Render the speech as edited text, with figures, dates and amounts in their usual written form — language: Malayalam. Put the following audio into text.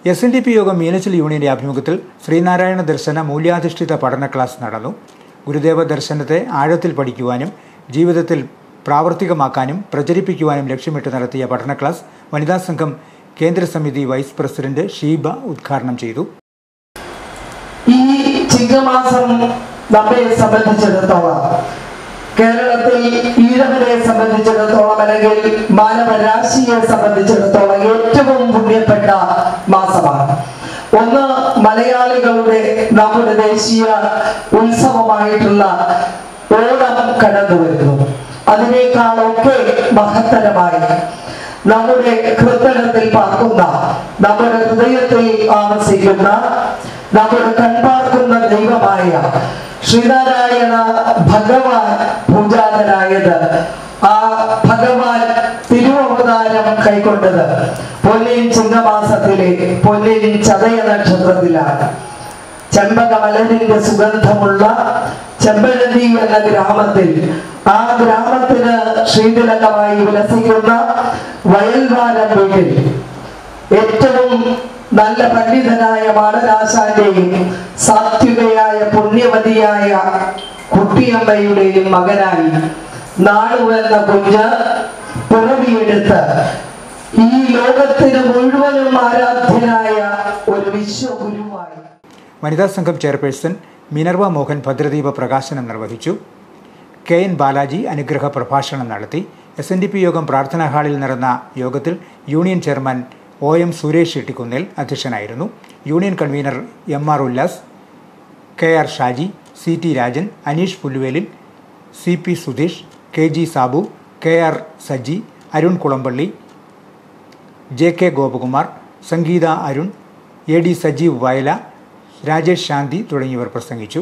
SNDP യോഗം മീനച്ചിൽ യൂണിയന്റെ ആഭിമുഖ്യത്തിൽ ശ്രീനാരായണ ദർശന മൂല്യാധിഷ്ഠിത പഠന ക്ലാസ് നടന്നു. ഗുരുദേവ ദർശനത്തെ ആഴത്തിൽ പഠിക്കുവാനും ജീവിതത്തിൽ പ്രാവർത്തികമാക്കാനും പ്രചരിപ്പിക്കുവാനും ലക്ഷ്യമിട്ട് നടത്തിയ പഠന ക്ലാസ് വനിതാ സംഘം കേന്ദ്ര സമിതി വൈസ് പ്രസിഡന്റ് ഷീബ ഉദ്ഘാടനം ചെയ്തു. ഈ ചിങ്ങമാസം നമ്മെ സംബന്ധിച്ചിടത്തോളം, കേരളത്തിൽ ഈഴവരെ സംബന്ധിച്ചിടത്തോളം അല്ലെങ്കിൽ മാനവരാശിയെ സംബന്ധിച്ചിടത്തോളം ഏറ്റവും പുണ്യപ്പെട്ട മാസമാണ്. ഒന്ന്, മലയാളികളുടെ നമ്മുടെ ദേശീയ ഉത്സവമായിട്ടുള്ള ഓണം കടന്നു വരുന്നു. അതിനേക്കാളൊക്കെ മഹത്തരമായി നമ്മുടെ ഹൃദയത്തിൽ പാർക്കുന്ന, നമ്മുടെ ഹൃദയത്തിൽ താമസിക്കുന്ന, നമ്മുടെ കൺപാർക്കുന്ന ദൈവമായ ശ്രീനാരായണ ഭഗവാൻ പൂജാതനായത്, ആ ഭഗവാൻ തിരുവവതാരം കൈക്കൊണ്ടത് പൊന്നിൻ ചിങ്ങമാസത്തിലെ പൊന്നിൻ ചതയ നക്ഷത്രത്തിലാണ്. ചെമ്പകമലരിന്റെ സുഗന്ധമുള്ള ചെമ്പഴന്തി എന്ന ഗ്രാമത്തിൽ, ആ ഗ്രാമത്തിന് ശ്രീതിലകമായി വിലസിക്കുന്ന വയൽവാരം വീട്ടിൽ ഏറ്റവും നല്ല പണ്ഡിതനായ മാടനാശാന്റെയും സാത്വികയായ പുണ്യവതിയായ കുട്ടിയമ്മയുടെയും മകനായി നാളു എന്ന കുഞ്ഞ് പിറവിയെടുത്ത് ഈ ലോകത്തിന് മുഴുവനും ആരാധ്യനായ ഒരു വിശ്വഗുരുവായി. വനിതാ സംഘം ചെയർപേഴ്സൺ മിനർവ മോഹൻ ഭദ്രദീപ പ്രകാശനം നിർവഹിച്ചു. KN ബാലാജി അനുഗ്രഹ പ്രഭാഷണം നടത്തി. SNDP യോഗം പ്രാർത്ഥനാ ഹാളിൽ നടന്ന യോഗത്തിൽ union chairman OM Suresh Ittikkunnel അധ്യക്ഷനായിരുന്നു. Union convener MR Ullas, KR Shaji, CT Rajan, Aneesh Pulluvelil, CP Sudheesh, KG Sabu, KR Saji, Arun Kulampally, JK Gopakumar, Sangeetha Arun, AD Sajeev Vayala, Rajesh Shanthi തുടങ്ങിയവർ പ്രസംഗിച്ചു.